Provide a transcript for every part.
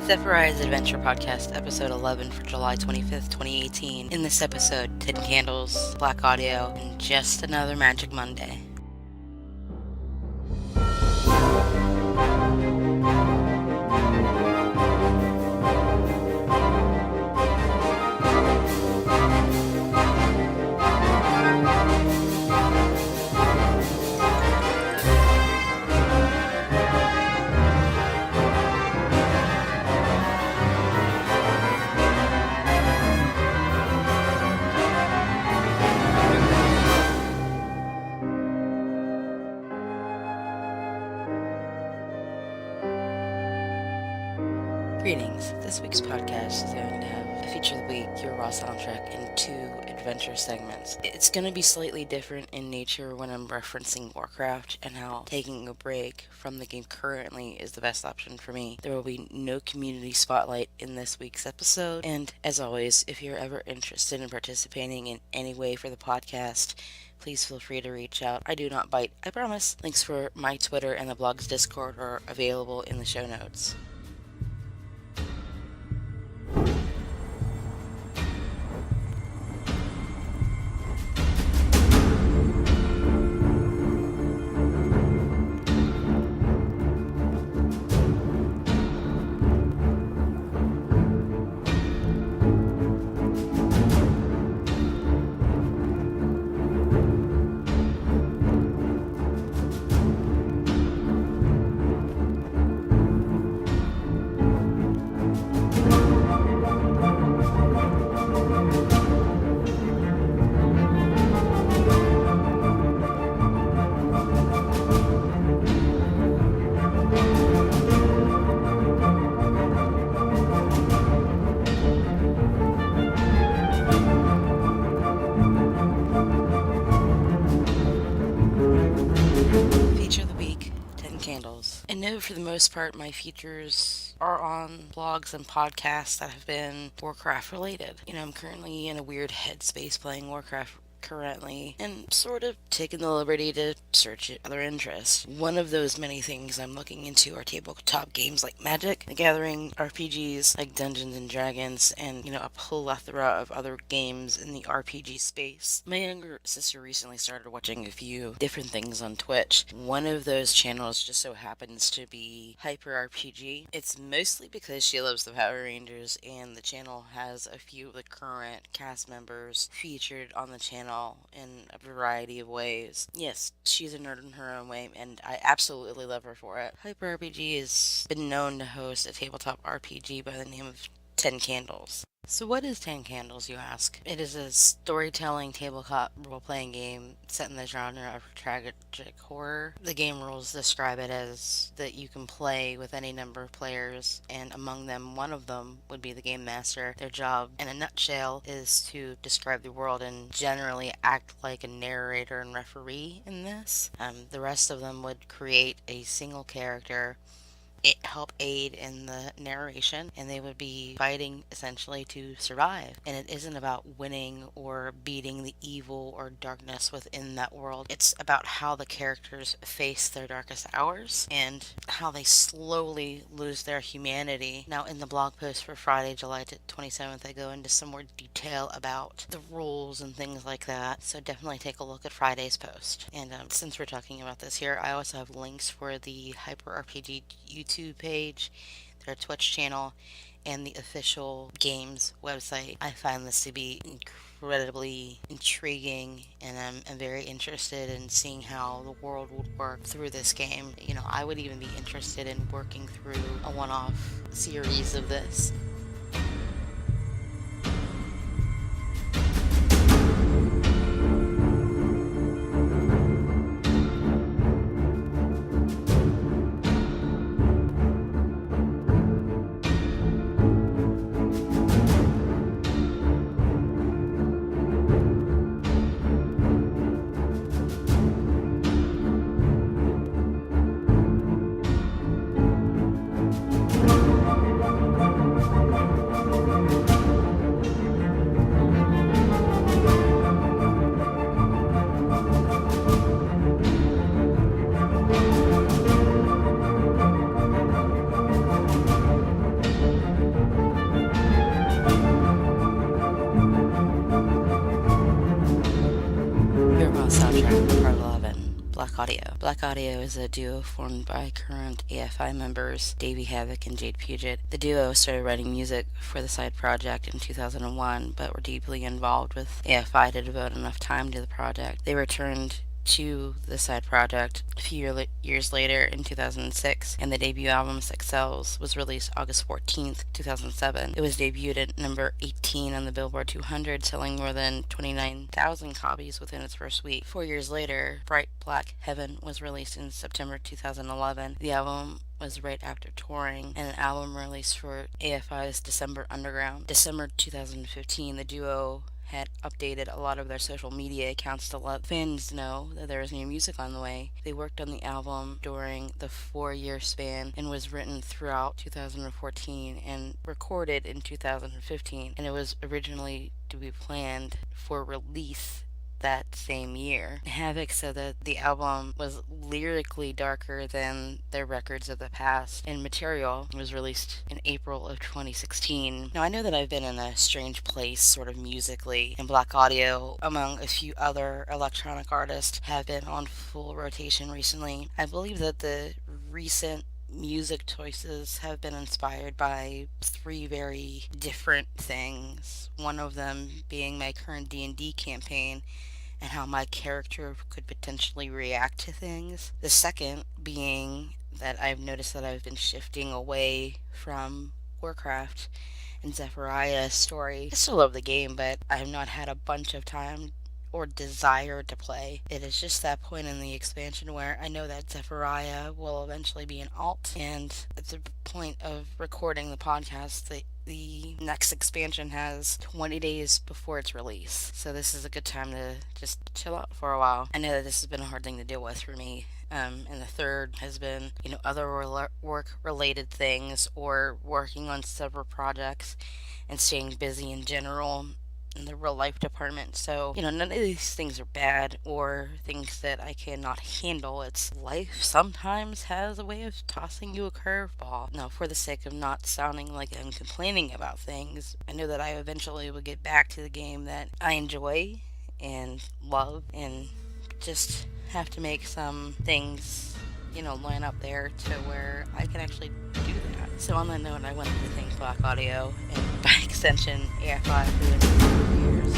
Zephirah's Adventure Podcast, episode 11 for July 25th, 2018. In this episode, 10 Candles, Blaqk Audio, and just another Magic Monday. Greetings. This week's podcast is going to have a feature of the week, your raw soundtrack, and 2 adventure segments. It's going to be slightly different in nature when I'm referencing Warcraft and how taking a break from the game currently is the best option for me. There will be no community spotlight in this week's episode, and as always, if you're ever interested in participating in any way for the podcast, please feel free to reach out. I do not bite, I promise. Links for my Twitter and the blog's Discord are available in the show notes. I know for the most part my features are on blogs and podcasts that have been Warcraft related. I'm currently in a weird headspace playing Warcraft currently and sort of taking the liberty to search other interests. One of those many things I'm looking into are tabletop games like Magic, the Gathering, RPGs like Dungeons and Dragons, and a plethora of other games in the RPG space. My younger sister recently started watching a few different things on Twitch. One of those channels just so happens to be HyperRPG. It's mostly because she loves the Power Rangers, and the channel has a few of the current cast members featured on the channel in a variety of ways. Yes, she's a nerd in her own way, and I absolutely love her for it. HyperRPG has been known to host a tabletop RPG by the name of 10 Candles. So what is 10 Candles, you ask? It is a storytelling tabletop role-playing game set in the genre of tragic horror. The game rules describe it as that you can play with any number of players, and among them, one of them would be the game master. Their job, in a nutshell, is to describe the world and generally act like a narrator and referee in this. The rest of them would create a single character, help aid in the narration, and they would be fighting essentially to survive. And it isn't about winning or beating the evil or darkness within that world. It's about how the characters face their darkest hours and how they slowly lose their humanity. Now, in the blog post for Friday, July 27th, I go into some more detail about the rules and things like that, so definitely take a look at Friday's post. And since we're talking about this here, I also have links for the HyperRPG YouTube page, their Twitch channel, and the official games website. I find this to be incredibly intriguing, and I'm very interested in seeing how the world would work through this game. I would even be interested in working through a one-off series of this. Blaqk Audio. Blaqk Audio is a duo formed by current AFI members Davey Havoc and Jade Puget. The duo started writing music for the side project in 2001, but were deeply involved with AFI to devote enough time to the project. They returned to the side project a few years later in 2006, and the debut album Sex Cells was released August 14th, 2007. It was debuted at number 18 on the Billboard 200, selling more than 29,000 copies within its first week. 4 years later, Bright Black Heaven was released in September 2011. The album was right after touring, and an album release for AFI's December Underground. December 2015, the duo had updated a lot of their social media accounts to let fans know that there was new music on the way. They worked on the album during the 4-year span and was written throughout 2014 and recorded in 2015, and it was originally to be planned for release that same year. Havoc said that the album was lyrically darker than their records of the past, and Material was released in April of 2016. Now, I know that I've been in a strange place sort of musically, and Blaqk Audio, among a few other electronic artists, have been on full rotation recently. I believe that the recent music choices have been inspired by 3 very different things. One of them being my current D&D campaign and how my character could potentially react to things. The second being that I've noticed that I've been shifting away from Warcraft and Zephirah's story. I still love the game, but I have not had a bunch of time or desire to play. It is just that point in the expansion where I know that Zephirah will eventually be an alt, and at the point of recording the podcast, the next expansion has 20 days before its release. So this is a good time to just chill out for a while. I know that this has been a hard thing to deal with for me. And the third has been, other work-related things or working on several projects and staying busy in general in the real life department. So, none of these things are bad or things that I cannot handle. It's life sometimes has a way of tossing you a curveball. Now, for the sake of not sounding like I'm complaining about things, I know that I eventually will get back to the game that I enjoy and love, and just have to make some things line up there to where I can actually do that. So on that note, I wanted to thank Blaqk Audio and by extension AFI for the years.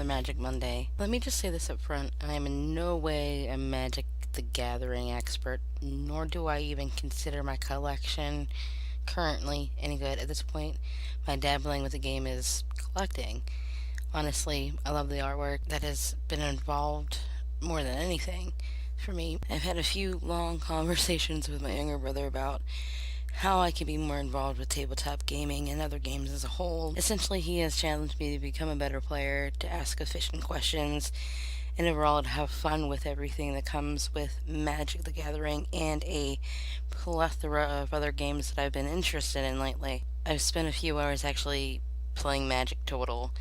Magic Monday. Let me just say this up front. I am in no way a Magic the Gathering expert, nor do I even consider my collection currently any good. At this point, my dabbling with the game is collecting. Honestly, I love the artwork that has been involved more than anything for me. I've had a few long conversations with my younger brother about how I can be more involved with tabletop gaming and other games as a whole. Essentially, he has challenged me to become a better player, to ask efficient questions, and overall to have fun with everything that comes with Magic the Gathering and a plethora of other games that I've been interested in lately. I've spent a few hours actually playing Magic total,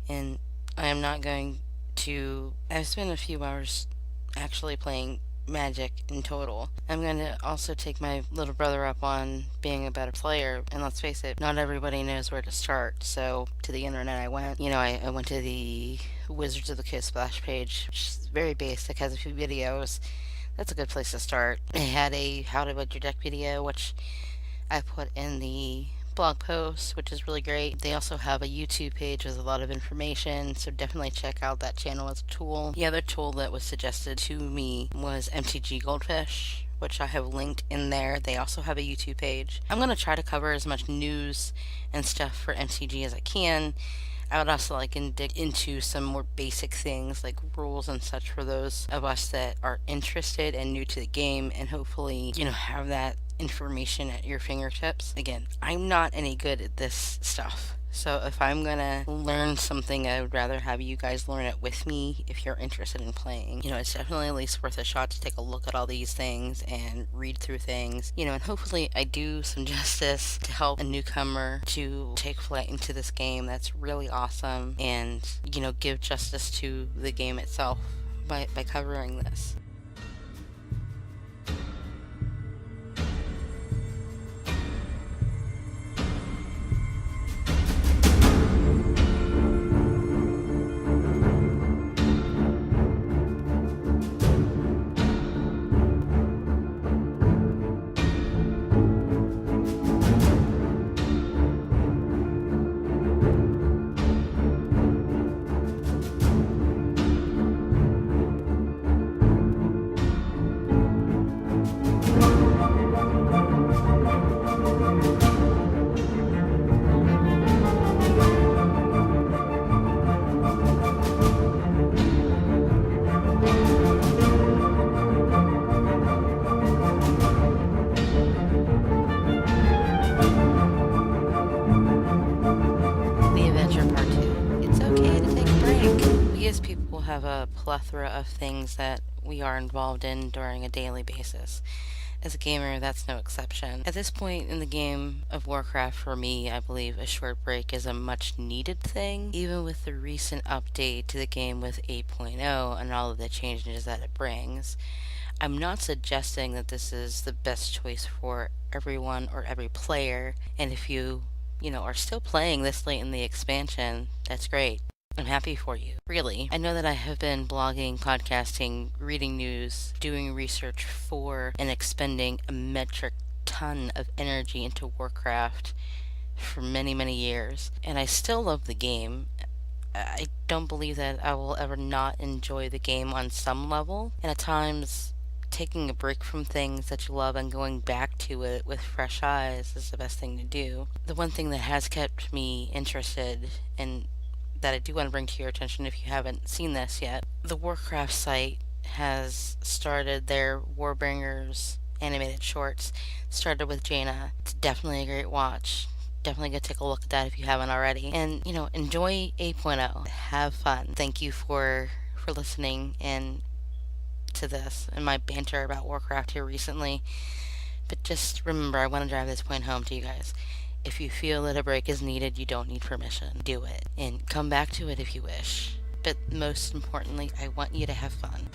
and I've spent a few hours actually playing Magic in total. I'm going to also take my little brother up on being a better player, and let's face it, not everybody knows where to start. So to the internet I went. I went to the Wizards of the Coast splash page, which is very basic, has a few videos. That's a good place to start. It had a how to build your deck video, which I put in the blog post, which is really great. They also have a YouTube page with a lot of information, so definitely check out that channel as a tool. The other tool that was suggested to me was MTG Goldfish, which I have linked in there. They also have a YouTube page. I'm going to try to cover as much news and stuff for MTG as I can. I would also like to dig into some more basic things like rules and such for those of us that are interested and new to the game, and hopefully, have that information at your fingertips. Again, I'm not any good at this stuff. So if I'm gonna learn something, I would rather have you guys learn it with me if you're interested in playing. It's definitely at least worth a shot to take a look at all these things and read through things, and hopefully I do some justice to help a newcomer to take flight into this game that's really awesome and, give justice to the game itself by covering this. People have a plethora of things that we are involved in during a daily basis. As a gamer, that's no exception. At this point in the game of Warcraft, for me, I believe a short break is a much needed thing, even with the recent update to the game with 8.0 and all of the changes that it brings. I'm not suggesting that this is the best choice for everyone or every player, and if you are still playing this late in the expansion, that's great. I'm happy for you. Really. I know that I have been blogging, podcasting, reading news, doing research for, and expending a metric ton of energy into Warcraft for many, many years. And I still love the game. I don't believe that I will ever not enjoy the game on some level. And at times, taking a break from things that you love and going back to it with fresh eyes is the best thing to do. The one thing that has kept me interested and that I do want to bring to your attention if you haven't seen this yet. The Warcraft site has started their Warbringers animated shorts. Started with Jaina. It's definitely a great watch. Definitely go take a look at that if you haven't already. And, enjoy 8.0. Have fun. Thank you for listening and to this and my banter about Warcraft here recently. But just remember, I want to drive this point home to you guys. If you feel that a break is needed, you don't need permission. Do it. And come back to it if you wish. But most importantly, I want you to have fun.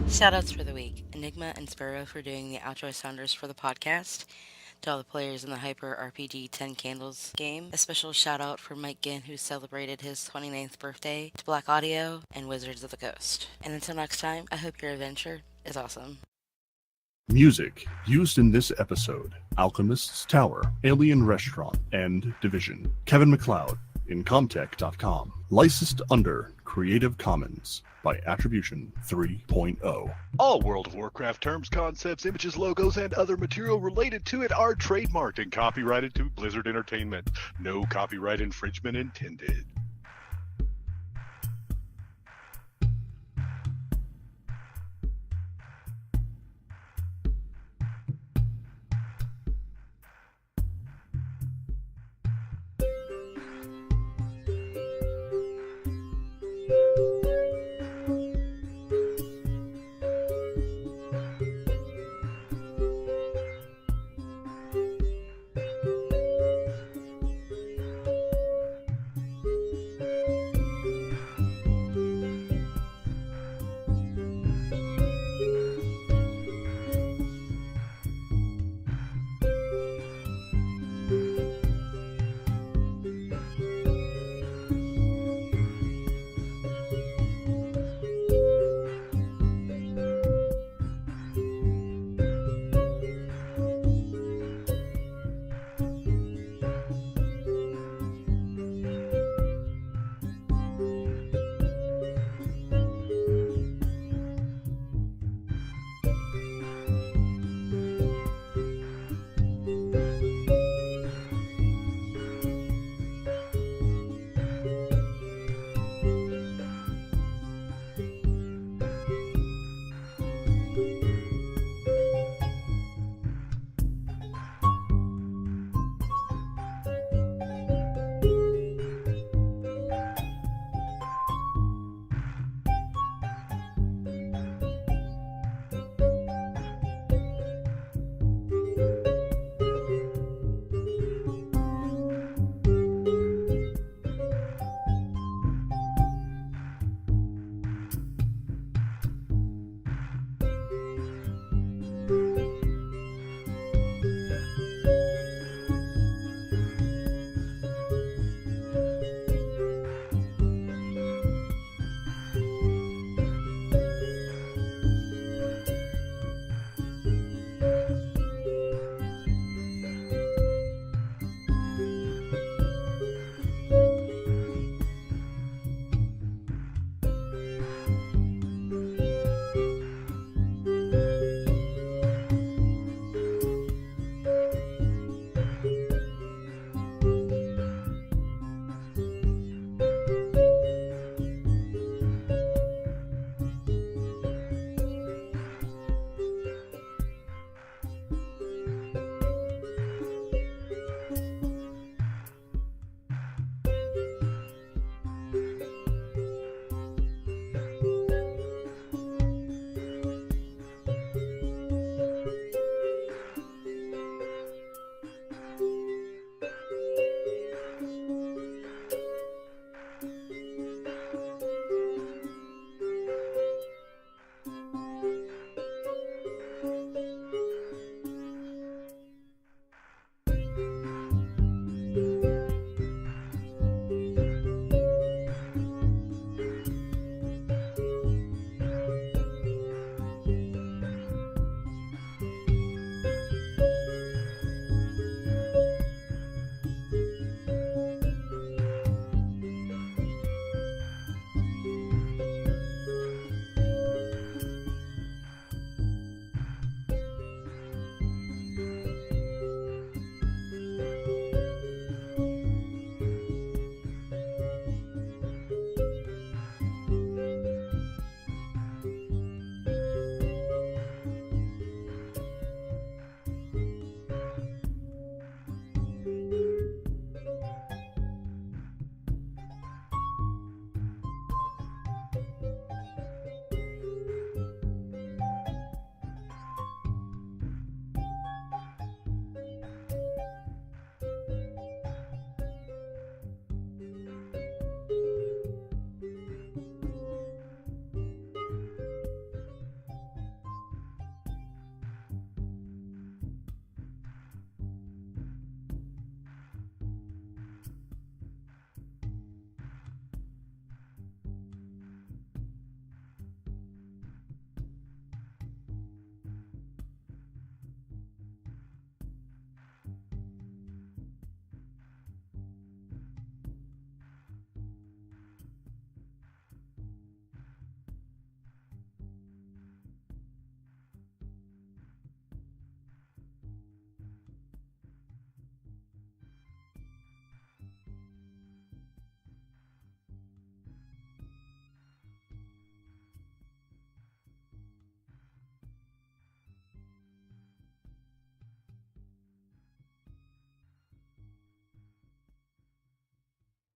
Shoutouts for the week. Enygma and Sparrow for doing the outro sounders for the podcast. To all the players in the HyperRPG 10 Candles game. A special shout out for Mike Ginn, who celebrated his 29th birthday, to Blaqk Audio and Wizards of the Coast. And until next time, I hope your adventure is awesome. Music used in this episode: Alchemists Tower, Alien Restaurant, and Division. Kevin MacLeod, Incomtech.com. Licensed under Creative Commons by Attribution 3.0. All World of Warcraft terms, concepts, images, logos, and other material related to it are trademarked and copyrighted to Blizzard Entertainment. No copyright infringement intended.